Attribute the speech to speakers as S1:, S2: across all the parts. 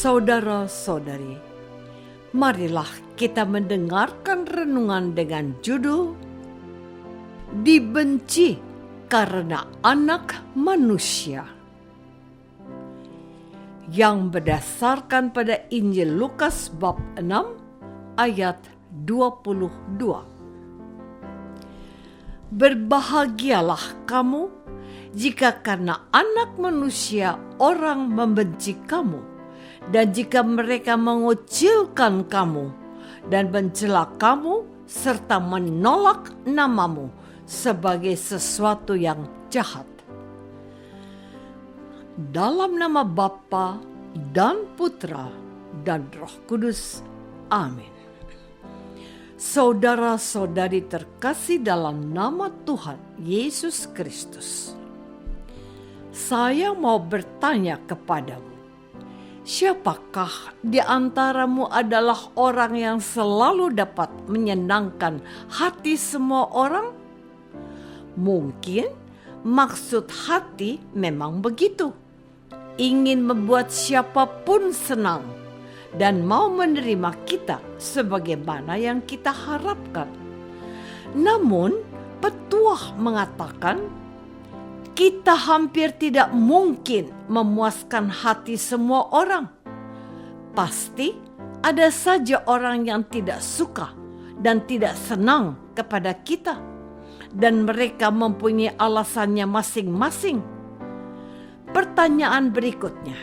S1: Saudara-saudari, marilah kita mendengarkan renungan dengan judul Dibenci karena Anak Manusia, yang berdasarkan pada Injil Lukas bab 6 ayat 22. Berbahagialah kamu jika karena Anak Manusia orang membenci kamu, dan jika mereka mengucilkan kamu dan mencela kamu serta menolak namamu sebagai sesuatu yang jahat. Dalam nama Bapa dan Putra dan Roh Kudus. Amin. Saudara-saudari terkasih dalam nama Tuhan Yesus Kristus, saya mau bertanya kepadamu, siapakah di antaramu adalah orang yang selalu dapat menyenangkan hati semua orang? Mungkin maksud hati memang begitu, ingin membuat siapapun senang dan mau menerima kita sebagaimana yang kita harapkan. Namun petuah mengatakan kita hampir tidak mungkin memuaskan hati semua orang. Pasti ada saja orang yang tidak suka dan tidak senang kepada kita, dan mereka mempunyai alasannya masing-masing. Pertanyaan berikutnya,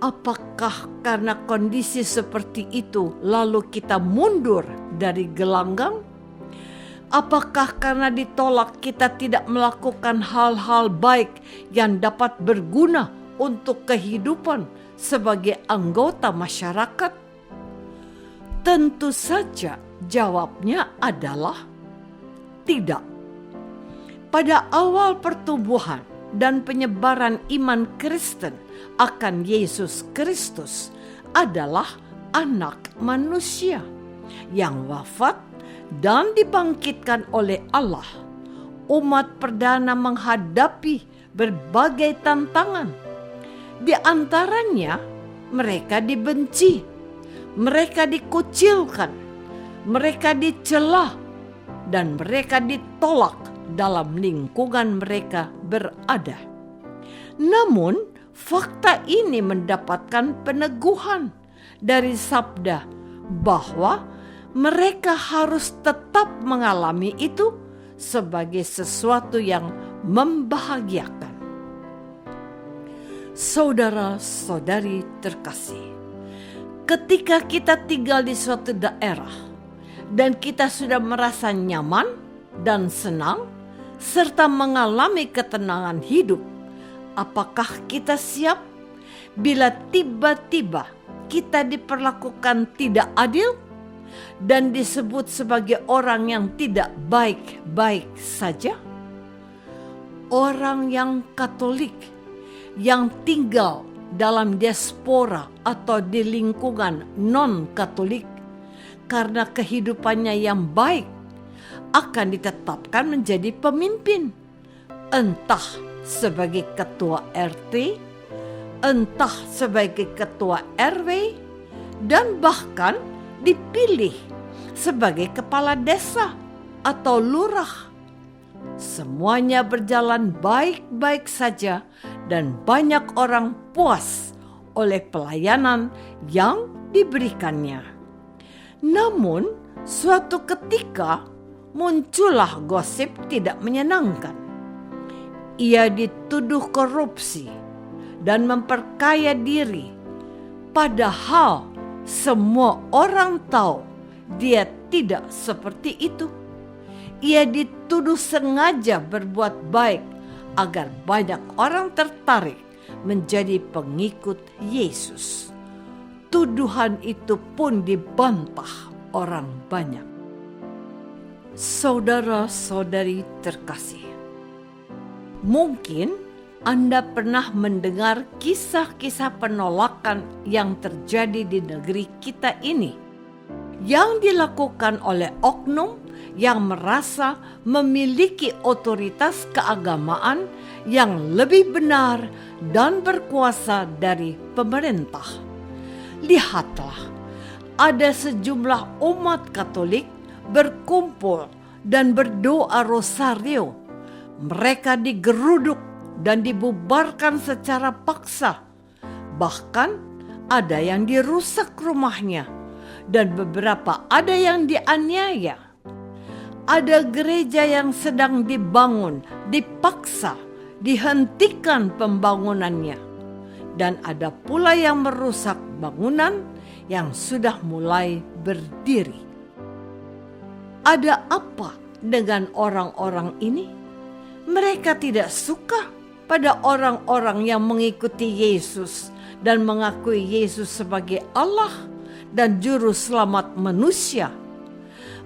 S1: apakah karena kondisi seperti itu lalu kita mundur dari gelanggang? Apakah karena ditolak kita tidak melakukan hal-hal baik yang dapat berguna untuk kehidupan sebagai anggota masyarakat? Tentu saja jawabnya adalah tidak. Pada awal pertumbuhan dan penyebaran iman Kristen akan Yesus Kristus adalah Anak Manusia yang wafat dan dibangkitkan oleh Allah. Umat perdana menghadapi berbagai tantangan. Di antaranya mereka dibenci, mereka dikucilkan, mereka dicela, dan mereka ditolak dalam lingkungan mereka berada. Namun fakta ini mendapatkan peneguhan dari sabda bahwa mereka harus tetap mengalami itu sebagai sesuatu yang membahagiakan. Saudara-saudari terkasih, ketika kita tinggal di suatu daerah dan kita sudah merasa nyaman dan senang serta mengalami ketenangan hidup, apakah kita siap bila tiba-tiba kita diperlakukan tidak adil dan disebut sebagai orang yang tidak baik-baik saja? Orang yang Katolik yang tinggal dalam diaspora atau di lingkungan non-Katolik karena kehidupannya yang baik akan ditetapkan menjadi pemimpin, entah sebagai ketua RT, entah sebagai ketua RW, dan bahkan dipilih sebagai kepala desa atau lurah. Semuanya berjalan baik-baik saja dan banyak orang puas oleh pelayanan yang diberikannya. Namun suatu ketika muncullah gosip tidak menyenangkan. Ia dituduh korupsi dan memperkaya diri, padahal semua orang tahu dia tidak seperti itu. Ia dituduh sengaja berbuat baik agar banyak orang tertarik menjadi pengikut Yesus. Tuduhan itu pun dibantah orang banyak. Saudara-saudari terkasih, mungkin Anda pernah mendengar kisah-kisah penolakan yang terjadi di negeri kita ini, yang dilakukan oleh oknum yang merasa memiliki otoritas keagamaan yang lebih benar dan berkuasa dari pemerintah. Lihatlah, ada sejumlah umat Katolik berkumpul dan berdoa rosario. Mereka digeruduk dan dibubarkan secara paksa. Bahkan ada yang dirusak rumahnya dan beberapa ada yang dianiaya. Ada gereja yang sedang dibangun, dipaksa, dihentikan pembangunannya. Dan ada pula yang merusak bangunan yang sudah mulai berdiri. Ada apa dengan orang-orang ini? Mereka tidak suka pada orang-orang yang mengikuti Yesus dan mengakui Yesus sebagai Allah dan Juru Selamat manusia.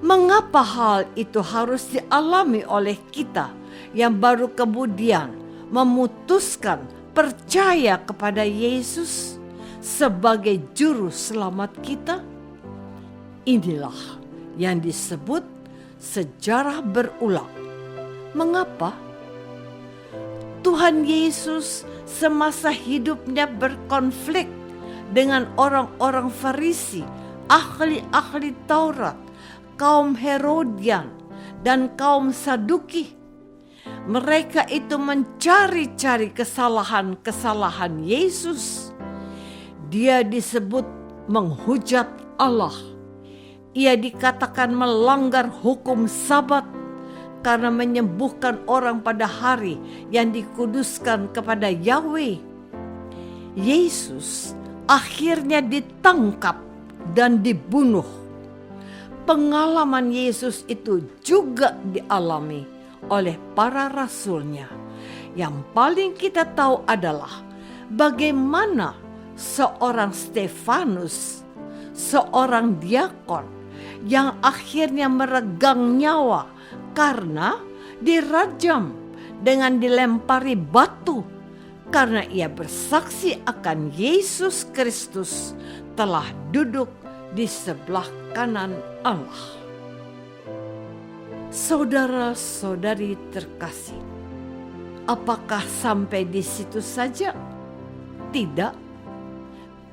S1: Mengapa hal itu harus dialami oleh kita yang baru kemudian memutuskan percaya kepada Yesus sebagai Juru Selamat kita? Inilah yang disebut sejarah berulang. Mengapa? Tuhan Yesus semasa hidupnya berkonflik dengan orang-orang Farisi, ahli-ahli Taurat, kaum Herodian, dan kaum Saduki. Mereka itu mencari-cari kesalahan-kesalahan Yesus. Dia disebut menghujat Allah. Ia dikatakan melanggar hukum Sabat karena menyembuhkan orang pada hari yang dikuduskan kepada Yahweh. Yesus akhirnya ditangkap dan dibunuh. Pengalaman Yesus itu juga dialami oleh para rasulnya. Yang paling kita tahu adalah bagaimana seorang Stefanus, seorang diakon yang akhirnya meregang nyawa karena dirajam dengan dilempari batu karena ia bersaksi akan Yesus Kristus telah duduk di sebelah kanan Allah. Saudara-saudari terkasih, apakah sampai di situ saja? Tidak.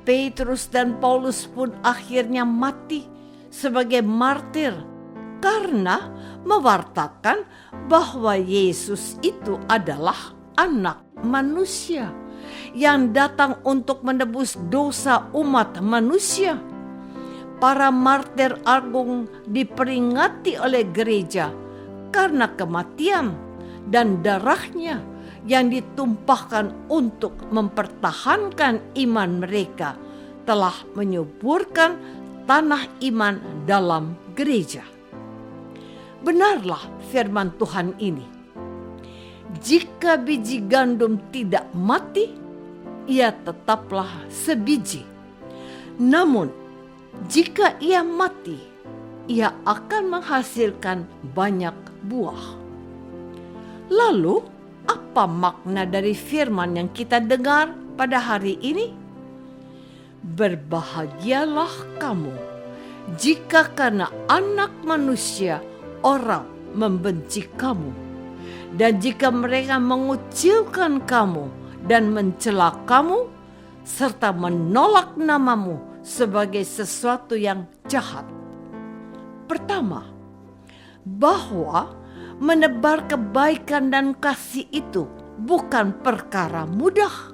S1: Petrus dan Paulus pun akhirnya mati sebagai martir karena mewartakan bahwa Yesus itu adalah anak manusia yang datang untuk menebus dosa umat manusia. Para martir agung diperingati oleh gereja karena kematian dan darahnya yang ditumpahkan untuk mempertahankan iman mereka telah menyuburkan tanah iman dalam gereja. Benarlah firman Tuhan ini. Jika biji gandum tidak mati, ia tetaplah sebiji. Namun, jika ia mati, ia akan menghasilkan banyak buah. Lalu, apa makna dari firman yang kita dengar pada hari ini? Berbahagialah kamu jika karena anak manusia orang membenci kamu, dan jika mereka mengucilkan kamu dan mencela kamu, serta menolak namamu sebagai sesuatu yang jahat. Pertama, bahwa menebar kebaikan dan kasih itu bukan perkara mudah.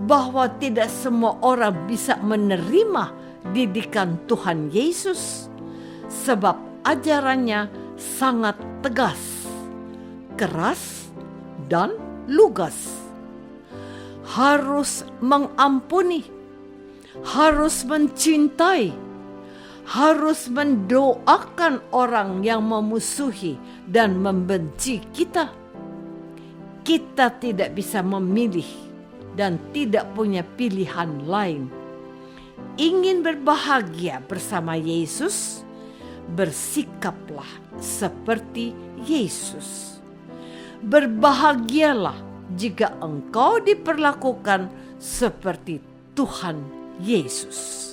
S1: Bahwa tidak semua orang bisa menerima didikan Tuhan Yesus, sebab ajarannya sangat tegas, keras, dan lugas. Harus mengampuni, harus mencintai, harus mendoakan orang yang memusuhi dan membenci kita. Kita tidak bisa memilih dan tidak punya pilihan lain. Ingin berbahagia bersama Yesus, bersikaplah seperti Yesus. Berbahagialah jika engkau diperlakukan seperti Tuhan Yesus.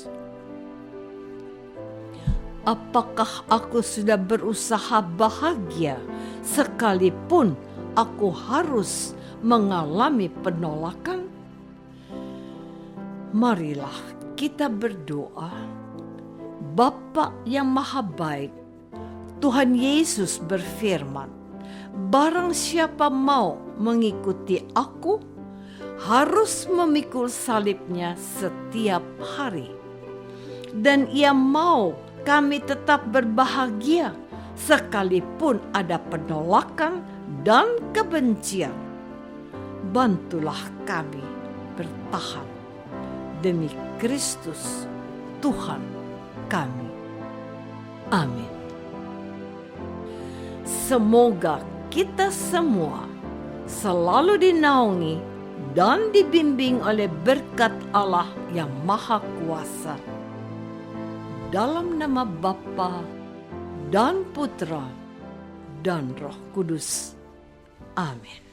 S1: Apakah aku sudah berusaha bahagia sekalipun aku harus mengalami penolakan? Marilah kita berdoa. Bapa yang Maha Baik, Tuhan Yesus berfirman, barang siapa mau mengikuti aku, harus memikul salibnya setiap hari. Dan ia mau kami tetap berbahagia sekalipun ada penolakan dan kebencian. Bantulah kami bertahan demi Kristus Tuhan kami. Amin. Semoga kita semua selalu dinaungi dan dibimbing oleh berkat Allah yang Maha Kuasa. Dalam nama Bapa dan Putra dan Roh Kudus. Amin.